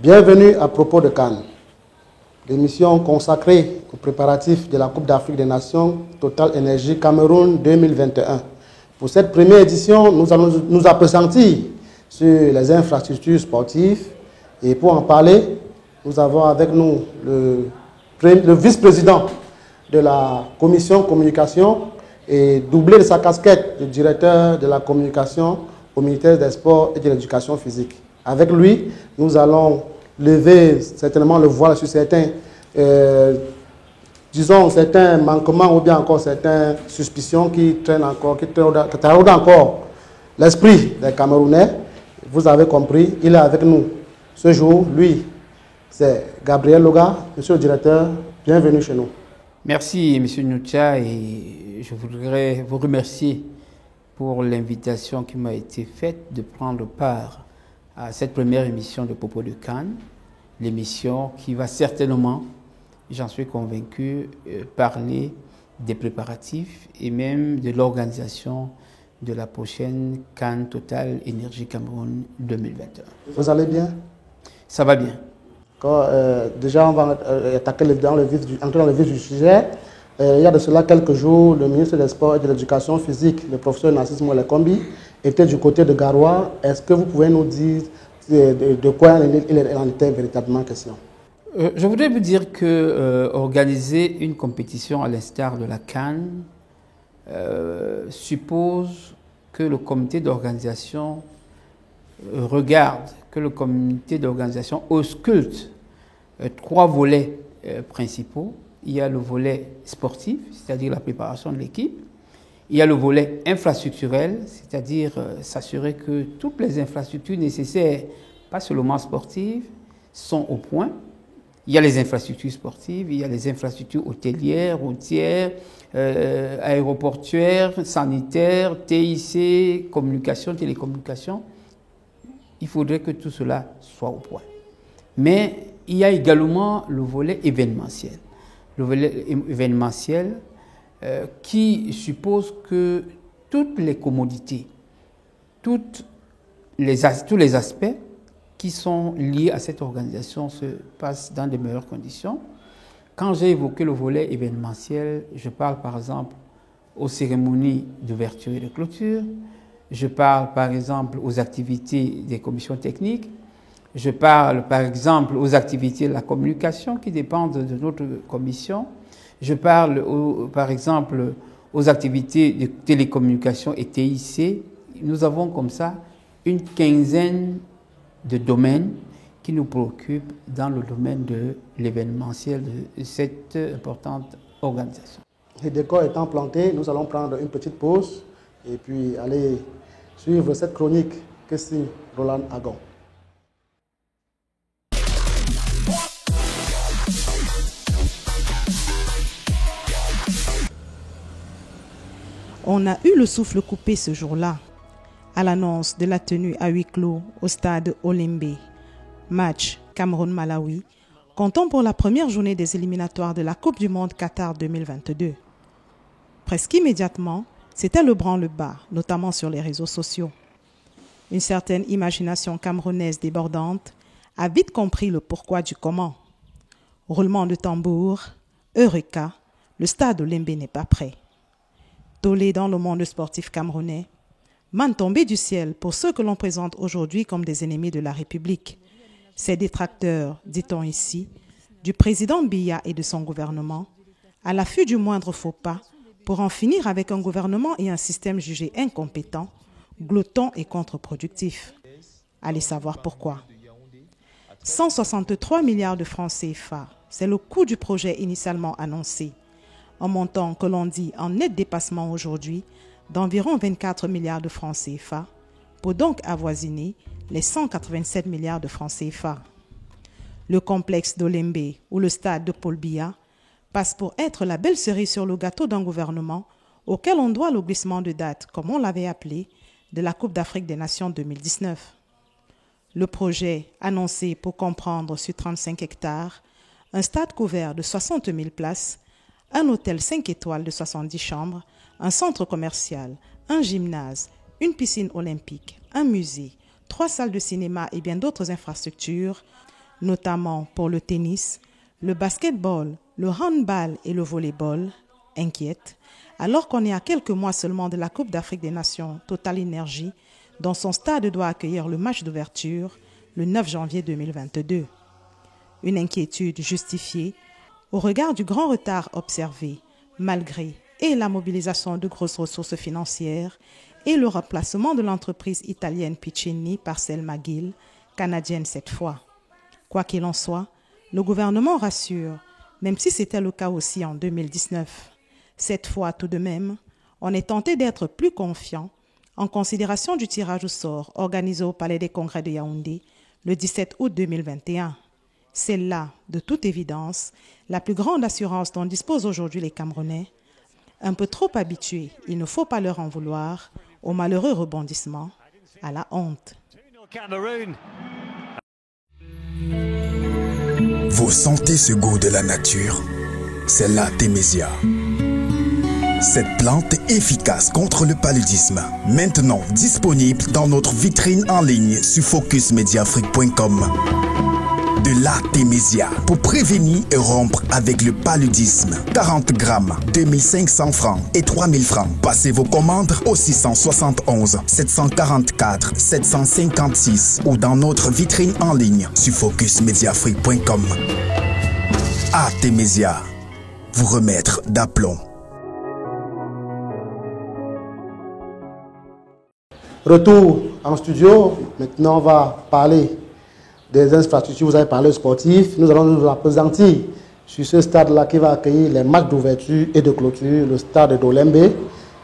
Bienvenue à Propos de Cannes, l'émission consacrée aux préparatifs de la Coupe d'Afrique des Nations Total Énergie Cameroun 2021. Pour cette première édition, nous allons nous appesantir sur les infrastructures sportives. Et pour en parler, nous avons avec nous le vice-président de la commission communication et doublé de sa casquette de directeur de la communication au ministère des Sports et de l'Éducation physique. Avec lui, nous allons lever certainement le voile sur certains, certains manquements ou bien encore certaines suspicions qui taraudent encore l'esprit des Camerounais. Vous avez compris, il est avec nous ce jour. Lui, c'est Gabriel Loga. Monsieur le directeur, bienvenue chez nous. Merci, Monsieur Noucha, et je voudrais vous remercier pour l'invitation qui m'a été faite de prendre part à cette première émission de Propos de Cannes, l'émission qui va certainement, j'en suis convaincu, parler des préparatifs et même de l'organisation de la prochaine Cannes Total Énergie Cameroun 2021. Vous allez bien? Ça va bien. Déjà, on va entrer dans le vif du sujet. Il y a de cela quelques jours, le ministre des Sports et de l'Éducation physique, le professeur Narcisse Molekombi, était du côté de Garoua. Est-ce que vous pouvez nous dire de quoi il en était véritablement question? Je voudrais vous dire que organiser une compétition à l'instar de la CAN suppose que le comité d'organisation regarde, que le comité d'organisation ausculte trois volets principaux. Il y a le volet sportif, c'est-à-dire la préparation de l'équipe. Il y a le volet infrastructurel, c'est-à-dire s'assurer que toutes les infrastructures nécessaires, pas seulement sportives, sont au point. Il y a les infrastructures sportives, il y a les infrastructures hôtelières, routières, aéroportuaires, sanitaires, TIC, communication, télécommunication. Il faudrait que tout cela soit au point. Mais il y a également le volet événementiel. Le volet événementiel qui suppose que toutes les commodités, tous les aspects qui sont liés à cette organisation se passent dans de meilleures conditions. Quand j'ai évoqué le volet événementiel, je parle par exemple aux cérémonies d'ouverture et de clôture, je parle par exemple aux activités des commissions techniques, je parle par exemple aux activités de la communication qui dépendent de notre commission, je parle par exemple aux activités de télécommunication et TIC. Nous avons comme ça une quinzaine de domaines qui nous préoccupent dans le domaine de l'événementiel de cette importante organisation. Les décors étant plantés, nous allons prendre une petite pause et puis aller suivre cette chronique que signe Roland Agon. On a eu le souffle coupé ce jour-là, à l'annonce de la tenue à huis clos au stade Olembe. Match Cameroun-Malawi, comptant pour la première journée des éliminatoires de la Coupe du Monde Qatar 2022. Presque immédiatement, c'était le branle-bas, notamment sur les réseaux sociaux. Une certaine imagination camerounaise débordante a vite compris le pourquoi du comment. Roulement de tambour, Eureka, le stade Olembe n'est pas prêt. Tollé dans le monde sportif camerounais, manne tombée du ciel pour ceux que l'on présente aujourd'hui comme des ennemis de la République. Ces détracteurs, dit-on ici, du président Biya et de son gouvernement, à l'affût du moindre faux pas, pour en finir avec un gouvernement et un système jugé incompétent, glottant et contre-productif. Allez savoir pourquoi. 163 milliards de francs CFA, c'est le coût du projet initialement annoncé. Un montant que l'on dit en net dépassement aujourd'hui d'environ 24 milliards de francs CFA, pour donc avoisiner les 187 milliards de francs CFA. Le complexe d'Olembe ou le stade de Paul Biya passe pour être la belle cerise sur le gâteau d'un gouvernement auquel on doit le glissement de date, comme on l'avait appelé, de la Coupe d'Afrique des Nations 2019. Le projet, annoncé pour comprendre sur 35 hectares, un stade couvert de 60 000 places, un hôtel 5 étoiles de 70 chambres, un centre commercial, un gymnase, une piscine olympique, un musée, 3 salles de cinéma et bien d'autres infrastructures, notamment pour le tennis, le basketball, le handball et le volleyball, inquiète, alors qu'on est à quelques mois seulement de la Coupe d'Afrique des Nations Total Énergie, dont son stade doit accueillir le match d'ouverture le 9 janvier 2022. Une inquiétude justifiée au regard du grand retard observé, malgré et la mobilisation de grosses ressources financières et le remplacement de l'entreprise italienne Piccini par celle McGill, canadienne cette fois. Quoi qu'il en soit, le gouvernement rassure, même si c'était le cas aussi en 2019. Cette fois tout de même, on est tenté d'être plus confiant en considération du tirage au sort organisé au Palais des Congrès de Yaoundé le 17 août 2021. C'est là, de toute évidence, la plus grande assurance dont disposent aujourd'hui les Camerounais. Un peu trop habitués, il ne faut pas leur en vouloir, au malheureux rebondissement, à la honte. Vous sentez ce goût de la nature? C'est l'Artémisia. Cette plante efficace contre le paludisme, maintenant disponible dans notre vitrine en ligne sur focusmediafrique.com. De l'Artémisia pour prévenir et rompre avec le paludisme. 40 grammes, 2500 francs et 3000 francs. Passez vos commandes au 671 744 756 ou dans notre vitrine en ligne sur focusmediafrique.com. Artémisia, vous remettre d'aplomb. Retour en studio. Maintenant, on va parler des infrastructures. Vous avez parlé sportif. Nous allons nous appesantir sur ce stade-là qui va accueillir les matchs d'ouverture et de clôture, le stade d'Olembe. Et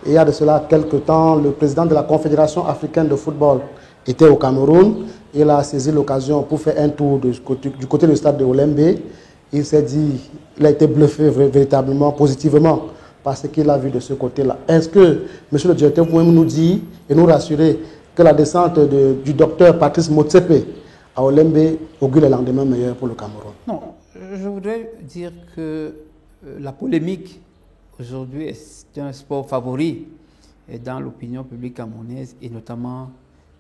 il y a de cela quelques temps, le président de la Confédération africaine de football était au Cameroun. Il a saisi l'occasion pour faire un tour du côté du stade d'Olembe. Il s'est dit, il a été bluffé véritablement, positivement, par ce qu'il a vu de ce côté-là. Est-ce que, monsieur le directeur, vous pouvez nous dire et nous rassurer que la descente du docteur Patrice Motsepe à Olembe augure les lendemains meilleurs pour le Cameroun? Non, je voudrais dire que la polémique aujourd'hui est un sport favori dans l'opinion publique camerounaise et notamment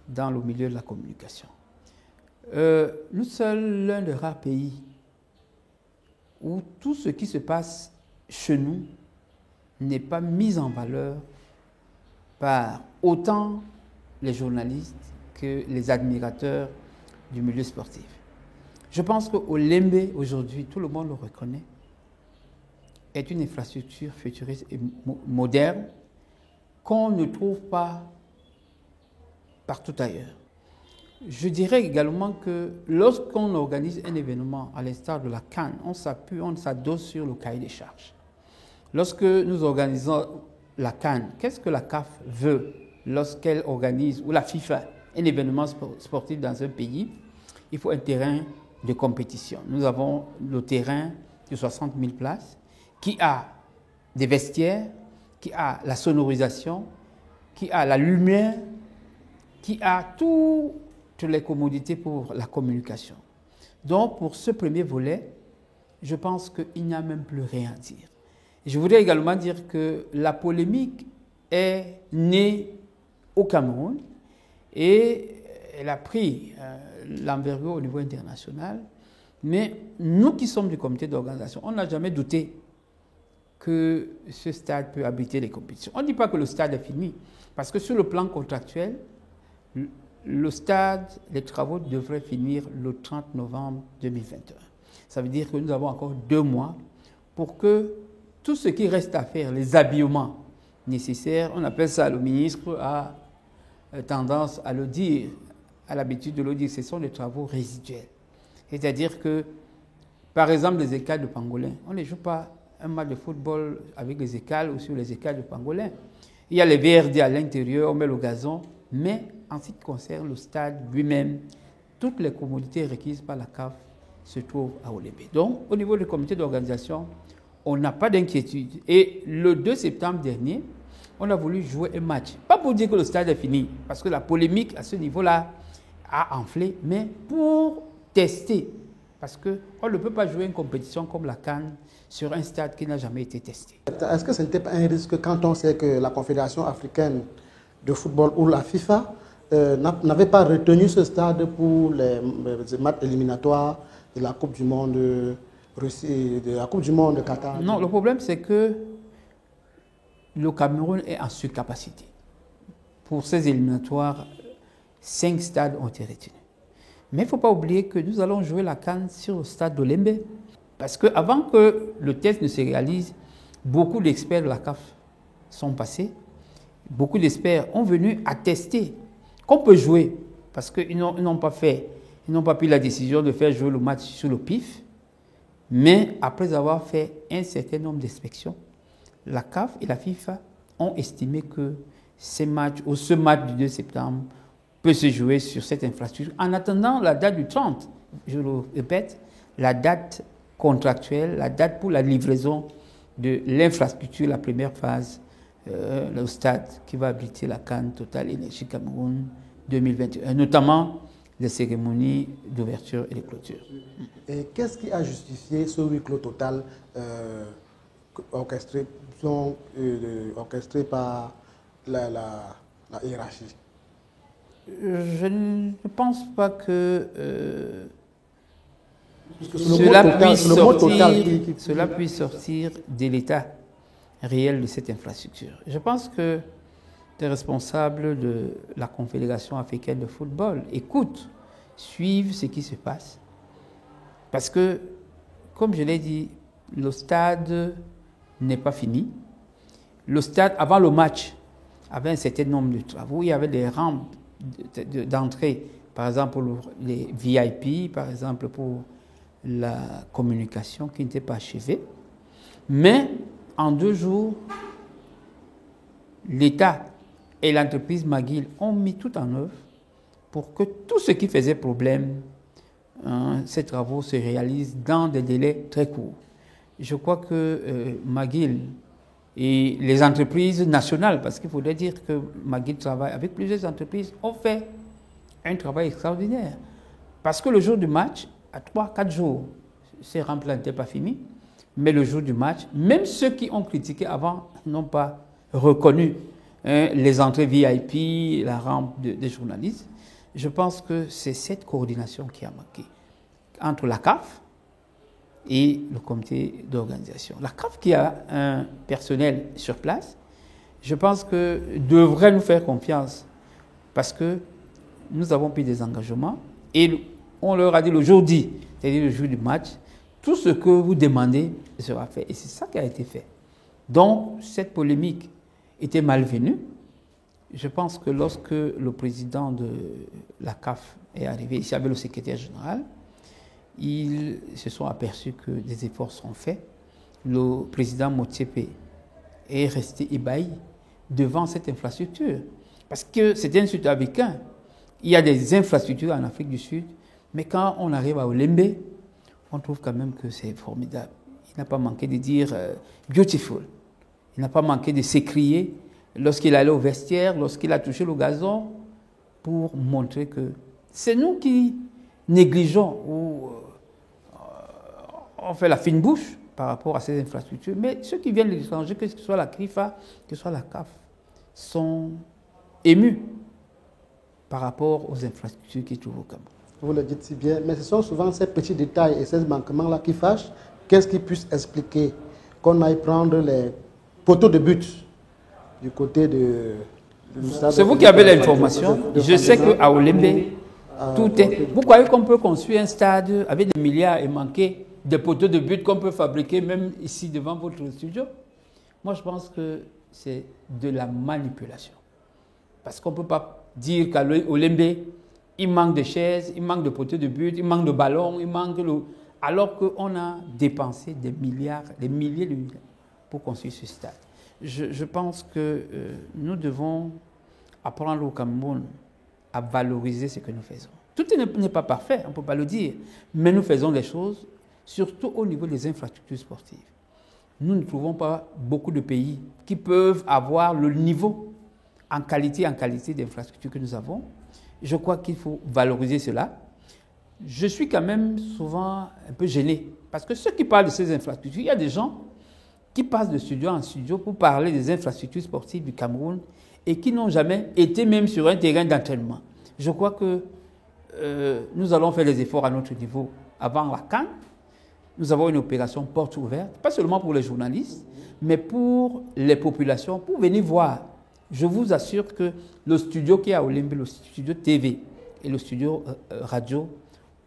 dans le milieu de la communication. Nous sommes l'un des rares pays où tout ce qui se passe chez nous n'est pas mis en valeur par autant les journalistes que les admirateurs du milieu sportif. Je pense qu'au Lembe, aujourd'hui, tout le monde le reconnaît, est une infrastructure futuriste et moderne qu'on ne trouve pas partout ailleurs. Je dirais également que lorsqu'on organise un événement à l'instar de la CAN, on s'adosse sur le cahier des charges. Lorsque nous organisons la CAN, qu'est-ce que la CAF veut lorsqu'elle organise, ou la FIFA, un événement sportif dans un pays? Il faut un terrain de compétition. Nous avons le terrain de 60 000 places qui a des vestiaires, qui a la sonorisation, qui a la lumière, qui a toutes les commodités pour la communication. Donc, pour ce premier volet, je pense qu'il n'y a même plus rien à dire. Je voudrais également dire que la polémique est née au Cameroun et elle a pris l'envergure au niveau international. Mais nous qui sommes du comité d'organisation, on n'a jamais douté que ce stade peut abriter les compétitions. On ne dit pas que le stade est fini, parce que sur le plan contractuel, le stade, les travaux devraient finir le 30 novembre 2021. Ça veut dire que nous avons encore 2 mois pour que tout ce qui reste à faire, les habillements nécessaires, on appelle ça, le ministre a tendance à le dire, à l'habitude de le dire, ce sont des travaux résiduels. C'est-à-dire que, par exemple, les écales de pangolin, on ne joue pas un match de football avec les écales ou sur les écales de pangolin. Il y a les VRD à l'intérieur, on met le gazon, mais en ce qui concerne le stade lui-même, toutes les commodités requises par la CAF se trouvent à Olembe. Donc, au niveau du comité d'organisation, on n'a pas d'inquiétude. Et le 2 septembre dernier, on a voulu jouer un match. Pas pour dire que le stade est fini, parce que la polémique à ce niveau-là a enflé, mais pour tester. Parce qu'on ne peut pas jouer une compétition comme la CAN sur un stade qui n'a jamais été testé. Est-ce que ce n'était pas un risque quand on sait que la Confédération africaine de football ou la FIFA n'avait pas retenu ce stade pour les matchs éliminatoires de la Coupe du Monde Russie, de la Coupe du Monde Qatar? Non, le problème c'est que le Cameroun est en surcapacité. Pour ces éliminatoires, 5 stades ont été retenus. Mais il ne faut pas oublier que nous allons jouer la CAN sur le stade d'Olembe. Parce qu'avant que le test ne se réalise, beaucoup d'experts de la CAF sont passés. Beaucoup d'experts ont venu attester qu'on peut jouer. Parce qu'ils n'ont pas pris la décision de faire jouer le match sur le pif. Mais après avoir fait un certain nombre d'inspections, la CAF et la FIFA ont estimé que ce match du 2 septembre peut se jouer sur cette infrastructure en attendant la date du 30. Je le répète, la date contractuelle, la date pour la livraison de l'infrastructure, la première phase, le stade qui va abriter la CAN Total Énergie Cameroun 2021, notamment les cérémonies d'ouverture et de clôture. Et qu'est-ce qui a justifié ce huis clos total orchestré par la hiérarchie? Je ne pense pas que cela puisse sortir de l'état réel de cette infrastructure. Je pense que les responsables de la Confédération africaine de football écoutent, suivent ce qui se passe. Parce que, comme je l'ai dit, le stade n'est pas fini. Le stade, avant le match, avait un certain nombre de travaux. Il y avait des rampes d'entrée, par exemple pour les VIP, par exemple pour la communication qui n'était pas achevée. Mais en 2 jours, l'État et l'entreprise McGill ont mis tout en œuvre pour que tout ce qui faisait problème, ces travaux se réalisent dans des délais très courts. Je crois que McGill et les entreprises nationales, parce qu'il faudrait dire que McGill travaille avec plusieurs entreprises, ont fait un travail extraordinaire. Parce que le jour du match, à 3-4 jours, ces rampes-là n'étaient pas finies, mais le jour du match, même ceux qui ont critiqué avant n'ont pas reconnu les entrées VIP, la rampe des journalistes. Je pense que c'est cette coordination qui a manqué entre la CAF et le comité d'organisation. La CAF qui a un personnel sur place, je pense que devrait nous faire confiance parce que nous avons pris des engagements et on leur a dit le jour dit, c'est-à-dire le jour du match, tout ce que vous demandez sera fait. Et c'est ça qui a été fait. Donc, cette polémique était malvenue. Je pense que lorsque le président de la CAF est arrivé, ici avec le secrétaire général, ils se sont aperçus que des efforts sont faits. Le président Motsepe est resté ébahi devant cette infrastructure. Parce que c'est un Sud-Africain. Il y a des infrastructures en Afrique du Sud, mais quand on arrive à Olembe, on trouve quand même que c'est formidable. Il n'a pas manqué de dire beautiful. Il n'a pas manqué de s'écrier lorsqu'il allait au vestiaire, lorsqu'il a touché le gazon, pour montrer que c'est nous qui négligeons ou on fait la fine bouche par rapport à ces infrastructures. Mais ceux qui viennent de l'étranger, que ce soit la CRIFA, que ce soit la CAF, sont émus par rapport aux infrastructures qui trouvent au Cameroun. Vous le dites si bien, mais ce sont souvent ces petits détails et ces manquements-là qui fâchent. Qu'est-ce qui puisse expliquer qu'on aille prendre les poteaux de but du côté de... C'est vous qui avez l'information. Je sais qu'à Olembe, tout est... Vous croyez qu'on peut construire un stade avec des milliards et manquer des poteaux de but qu'on peut fabriquer même ici devant votre studio? Moi, je pense que c'est de la manipulation. Parce qu'on ne peut pas dire qu'à Olembe, il manque de chaises, il manque de poteaux de but, il manque de ballons, il manque de... Alors qu'on a dépensé des milliards, des milliers de milliards pour construire ce stade. Je pense que nous devons apprendre au Cameroun à valoriser ce que nous faisons. Tout n'est pas parfait, on ne peut pas le dire, mais nous faisons des choses, surtout au niveau des infrastructures sportives. Nous ne trouvons pas beaucoup de pays qui peuvent avoir le niveau en qualité d'infrastructure que nous avons. Je crois qu'il faut valoriser cela. Je suis quand même souvent un peu gêné, parce que ceux qui parlent de ces infrastructures, il y a des gens qui passent de studio en studio pour parler des infrastructures sportives du Cameroun et qui n'ont jamais été même sur un terrain d'entraînement. Je crois que nous allons faire des efforts à notre niveau avant la CAN, nous avons une opération porte ouverte, pas seulement pour les journalistes, mais pour les populations, pour venir voir. Je vous assure que le studio qui est à Olembe, le studio TV et le studio radio,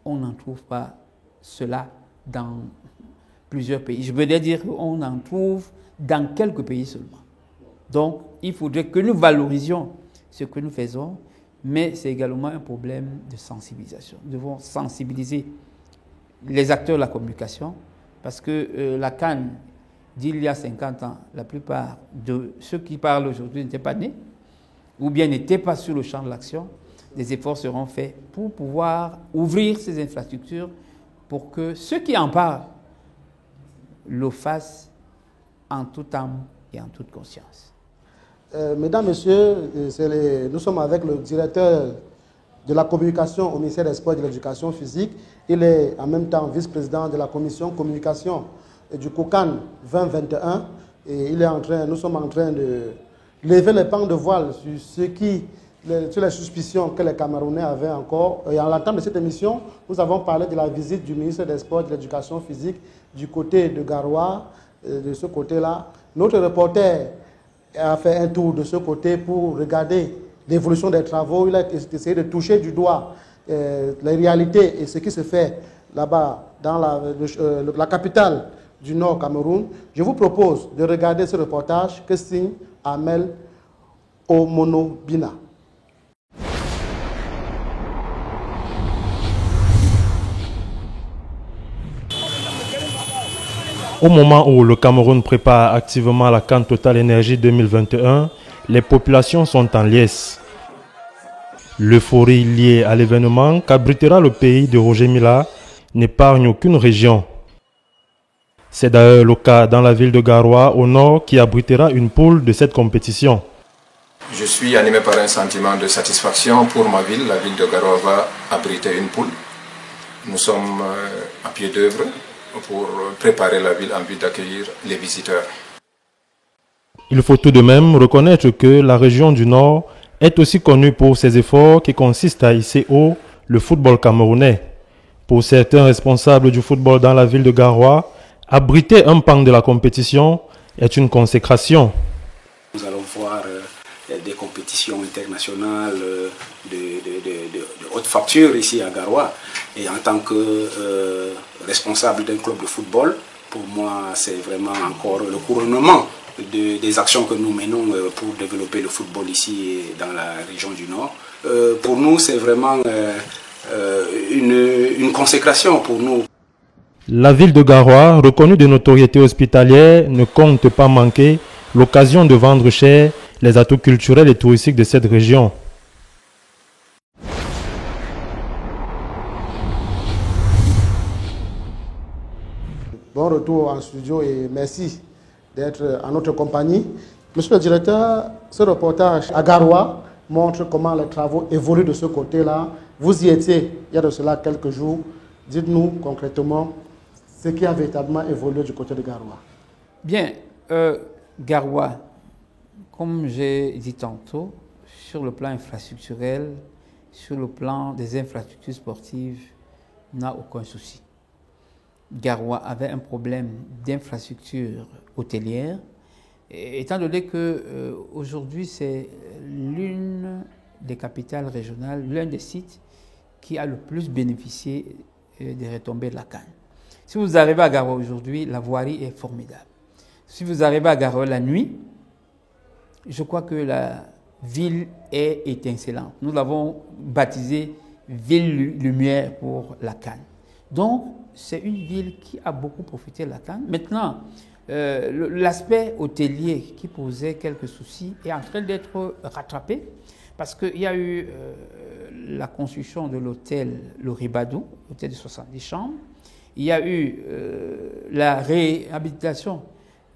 on n'en trouve pas cela dans plusieurs pays. Je veux dire qu'on en trouve dans quelques pays seulement. Donc, il faudrait que nous valorisions ce que nous faisons, mais c'est également un problème de sensibilisation. Nous devons sensibiliser les acteurs de la communication, parce que la CAN d'il y a 50 ans, la plupart de ceux qui parlent aujourd'hui n'étaient pas nés, ou bien n'étaient pas sur le champ de l'action. Des efforts seront faits pour pouvoir ouvrir ces infrastructures pour que ceux qui en parlent le fassent en toute âme et en toute conscience. Mesdames, Messieurs, nous sommes avec le directeur de la communication au ministère des Sports et de l'Éducation physique. Il est en même temps vice-président de la commission communication du COCAN 2021. Et nous sommes en train de lever les pans de voile sur les suspicions que les Camerounais avaient encore. Et à l'entame de cette émission, nous avons parlé de la visite du ministre des Sports et de l'Éducation physique du côté de Garoua, de ce côté-là. Notre reporter a fait un tour de ce côté pour regarder l'évolution des travaux. Il a essayé de toucher du doigt les réalités et ce qui se fait là-bas dans la capitale du Nord Cameroun. Je vous propose de regarder ce reportage que signe Amel Omonobina. Au moment où le Cameroun prépare activement la CAN Total Énergie 2021, les populations sont en liesse. L'euphorie liée à l'événement qu'abritera le pays de Roger Mila n'épargne aucune région. C'est d'ailleurs le cas dans la ville de Garoua, au nord, qui abritera une poule de cette compétition. Je suis animé par un sentiment de satisfaction pour ma ville. La ville de Garoua va abriter une poule. Nous sommes à pied d'œuvre pour préparer la ville en vue d'accueillir les visiteurs. Il faut tout de même reconnaître que la région du Nord est aussi connue pour ses efforts qui consistent à hisser haut le football camerounais. Pour certains responsables du football dans la ville de Garoua, abriter un pan de la compétition est une consécration. Nous allons voir des compétitions internationales de haute facture ici à Garoua. Et en tant que responsable d'un club de football, pour moi, c'est vraiment encore le couronnement des actions que nous menons pour développer le football ici dans la région du Nord. Pour nous, c'est vraiment une consécration pour nous. La ville de Garoua, reconnue de notoriété hospitalière, ne compte pas manquer l'occasion de vendre cher les atouts culturels et touristiques de cette région. Bon retour en studio et merci d'être en notre compagnie. Monsieur le directeur, ce reportage à Garoua montre comment les travaux évoluent de ce côté-là. Vous y étiez il y a de cela quelques jours. Dites-nous concrètement ce qui a véritablement évolué du côté de Garoua. Bien, Garoua, comme j'ai dit tantôt, sur le plan infrastructurel, sur le plan des infrastructures sportives, n'a aucun souci. Garoua avait un problème d'infrastructure hôtelière, étant donné qu'aujourd'hui c'est l'une des capitales régionales, l'un des sites qui a le plus bénéficié des retombées de la CAN. Si vous arrivez à Garoua aujourd'hui, la voirie est formidable. Si vous arrivez à Garoua la nuit, je crois que la ville est étincelante. Nous l'avons baptisée Ville Lumière pour la CAN. Donc, c'est une ville qui a beaucoup profité de la CAN. Maintenant, l'aspect hôtelier qui posait quelques soucis est en train d'être rattrapé parce qu'il y a eu la construction de l'hôtel Le Ribadou, hôtel de 70 chambres. Il y a eu la réhabilitation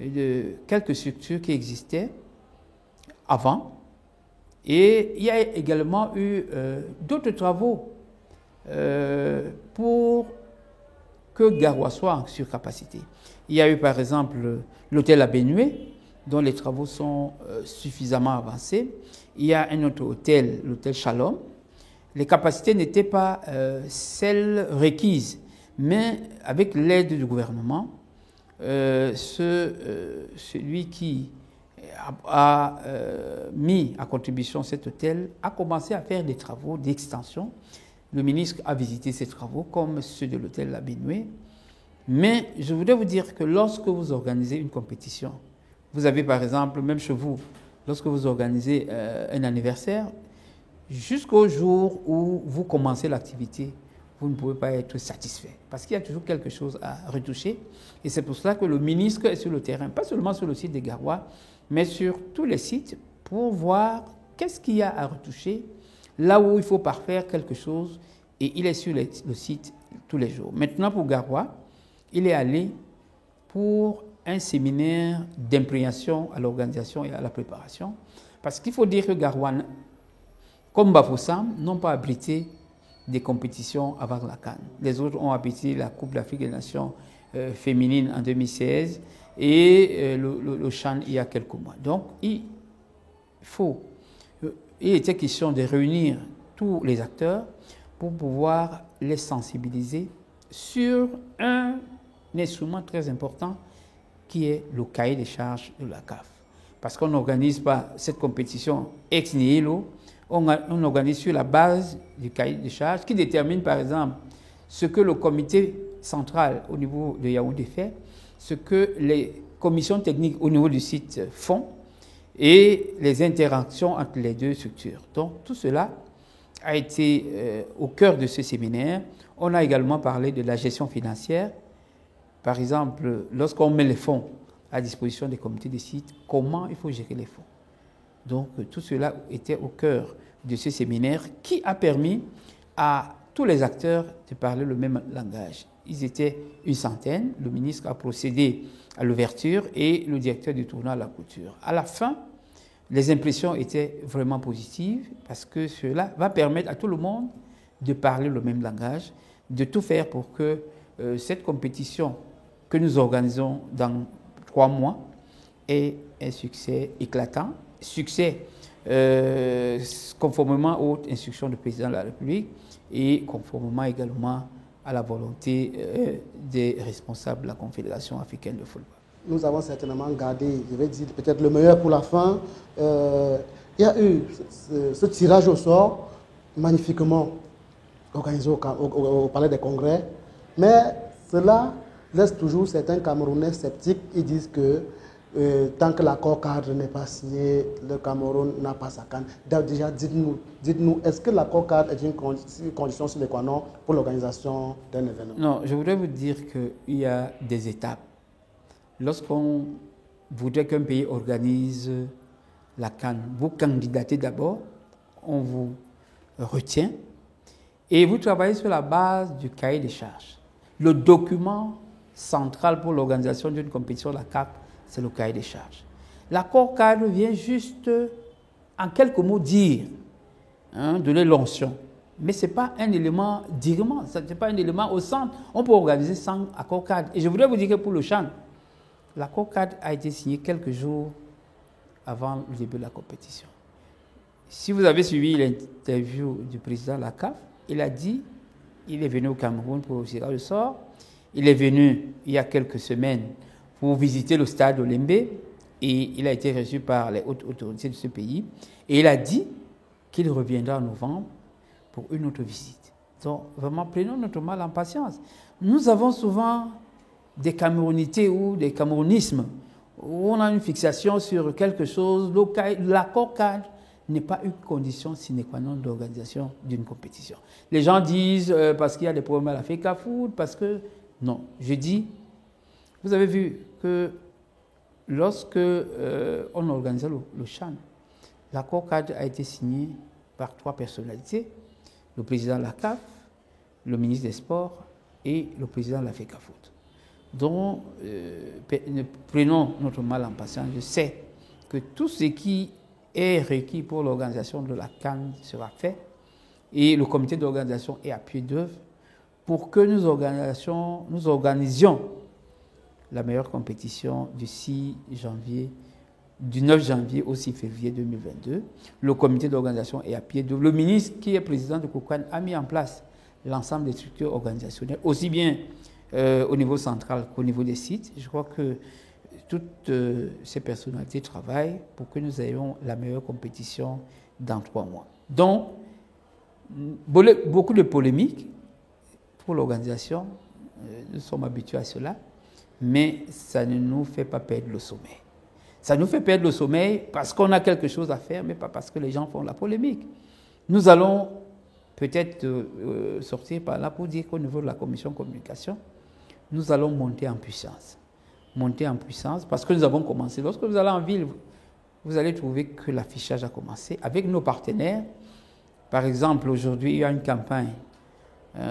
de quelques structures qui existaient avant. Et il y a également eu d'autres travaux pour que Garoua soit en surcapacité. Il y a eu par exemple l'hôtel à Bénué, dont les travaux sont suffisamment avancés. Il y a un autre hôtel, l'hôtel Shalom. Les capacités n'étaient pas celles requises. Mais avec l'aide du gouvernement, celui qui a mis à contribution cet hôtel a commencé à faire des travaux d'extension. Le ministre a visité ces travaux comme ceux de l'hôtel La Bénoué. Mais je voudrais vous dire que lorsque vous organisez une compétition, vous avez par exemple, même chez vous, lorsque vous organisez un anniversaire, jusqu'au jour où vous commencez l'activité, vous ne pouvez pas être satisfait. Parce qu'il y a toujours quelque chose à retoucher. Et c'est pour cela que le ministre est sur le terrain, pas seulement sur le site des Garois, mais sur tous les sites pour voir qu'est-ce qu'il y a à retoucher, là où il faut parfaire quelque chose. Et il est sur le site tous les jours. Maintenant, pour Garoua, il est allé pour un séminaire d'imprégnation à l'organisation et à la préparation. Parce qu'il faut dire que Garoua, comme Bafoussam, n'ont pas abrité des compétitions avant la CAN. Les autres ont abrité la Coupe d'Afrique des Nations féminine en 2016 et le CHAN il y a quelques mois. Donc, il était question de réunir tous les acteurs pour pouvoir les sensibiliser sur un instrument très important qui est le cahier des charges de la CAF. Parce qu'on n'organise pas cette compétition ex nihilo, on organise sur la base du cahier des charges qui détermine par exemple ce que le comité central au niveau de Yaoundé fait, ce que les commissions techniques au niveau du site font et les interactions entre les deux structures. Donc tout cela a été au cœur de ce séminaire. On a également parlé de la gestion financière. Par exemple, lorsqu'on met les fonds à disposition des comités de sites, comment il faut gérer les fonds. Donc tout cela était au cœur de ce séminaire qui a permis à tous les acteurs de parler le même langage. Ils étaient une centaine. Le ministre a procédé à l'ouverture et le directeur du tournoi à la clôture. À la fin, les impressions étaient vraiment positives parce que cela va permettre à tout le monde de parler le même langage, de tout faire pour que cette compétition que nous organisons dans 3 mois ait un succès éclatant, succès conformément aux instructions du président de la République et conformément également à la volonté des responsables de la Confédération africaine de football. Nous avons certainement gardé, je vais dire peut-être le meilleur pour la fin. Il y a eu ce tirage au sort magnifiquement organisé au Palais des Congrès, mais cela laisse toujours certains Camerounais sceptiques. Ils disent que tant que l'accord cadre n'est pas signé, le Cameroun n'a pas sa CAN. Déjà, dites-nous, est-ce que l'accord cadre est une condition sine qua non pour l'organisation d'un événement? Non, je voudrais vous dire qu'il y a des étapes. Lorsqu'on voudrait qu'un pays organise la CAN, vous candidatez d'abord, on vous retient et vous travaillez sur la base du cahier des charges. Le document central pour l'organisation d'une compétition, la CAF, c'est le cahier des charges. L'accord cadre vient juste, en quelques mots, dire, donner l'onction. Mais ce n'est pas un élément d'irrement, ce n'est pas un élément au centre. On peut organiser sans accord cadre. Et je voudrais vous dire que pour le CHAN, l'accord cadre a été signé quelques jours avant le début de la compétition. Si vous avez suivi l'interview du président de la CAF, il a dit, il est venu au Cameroun pour tirer le sort, il est venu il y a quelques semaines pour visiter le stade Olembe et il a été reçu par les hautes autorités de ce pays et il a dit qu'il reviendra en novembre pour une autre visite. Donc vraiment, prenons notre mal en patience. Nous avons souvent des camerounités ou des camerounismes où on a une fixation sur quelque chose. L'accord cadre n'est pas une condition sine qua non d'organisation d'une compétition. Les gens disent parce qu'il y a des problèmes à la FECAFOOT, parce que... Non, je dis, vous avez vu que lorsque on organisait le CHAN, l'accord cadre a été signé par 3 personnalités, le président de la CAF, le ministre des Sports et le président de la FECAFOOT. Donc, prenons notre mal en patience. Je sais que tout ce qui est requis pour l'organisation de la CAN sera fait et le comité d'organisation est à pied d'œuvre pour que nous organisions la meilleure compétition du 9 janvier au 6 février 2022. Le comité d'organisation est à pied d'œuvre. Le ministre qui est président de COCAN a mis en place l'ensemble des structures organisationnelles, aussi bien au niveau central qu'au niveau des sites. Je crois que toutes ces personnalités travaillent pour que nous ayons la meilleure compétition dans 3 mois. Donc, beaucoup de polémiques pour l'organisation, nous sommes habitués à cela, mais ça ne nous fait pas perdre le sommeil. Ça nous fait perdre le sommeil parce qu'on a quelque chose à faire, mais pas parce que les gens font la polémique. Nous allons peut-être sortir par là pour dire qu'au niveau de la commission communication, nous allons monter en puissance. Monter en puissance parce que nous avons commencé. Lorsque vous allez en ville, vous allez trouver que l'affichage a commencé avec nos partenaires. Par exemple, aujourd'hui, il y a une campagne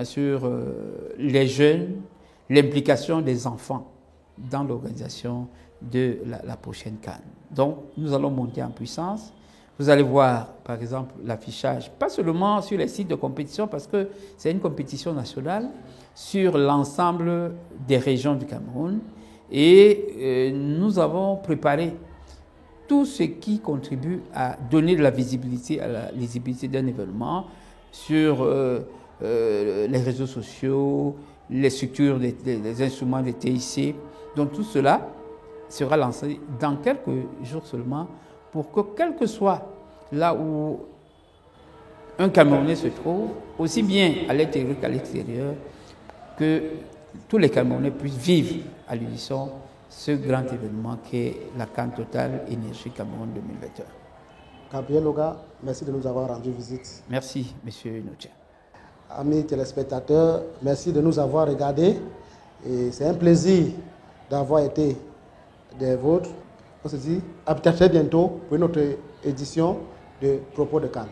sur les jeunes, l'implication des enfants dans l'organisation de la prochaine CAN. Donc, nous allons monter en puissance. Vous allez voir, par exemple, l'affichage, pas seulement sur les sites de compétition, parce que c'est une compétition nationale, sur l'ensemble des régions du Cameroun. Et nous avons préparé tout ce qui contribue à donner de la visibilité à la lisibilité d'un événement sur les réseaux sociaux, les structures, les instruments des TIC. Donc tout cela sera lancé dans quelques jours seulement pour que, quel que soit là où un Camerounais se trouve, aussi bien à l'intérieur qu'à l'extérieur, que tous les Camerounais puissent vivre à l'unisson ce grand événement qu'est la CAN Total Énergie Cameroun 2021. Gabriel Oga, merci de nous avoir rendu visite. Merci, M. Notia. Amis téléspectateurs, merci de nous avoir regardés. Et c'est un plaisir d'avoir été des vôtres. On se dit à très bientôt pour une autre édition de Propos de CAN.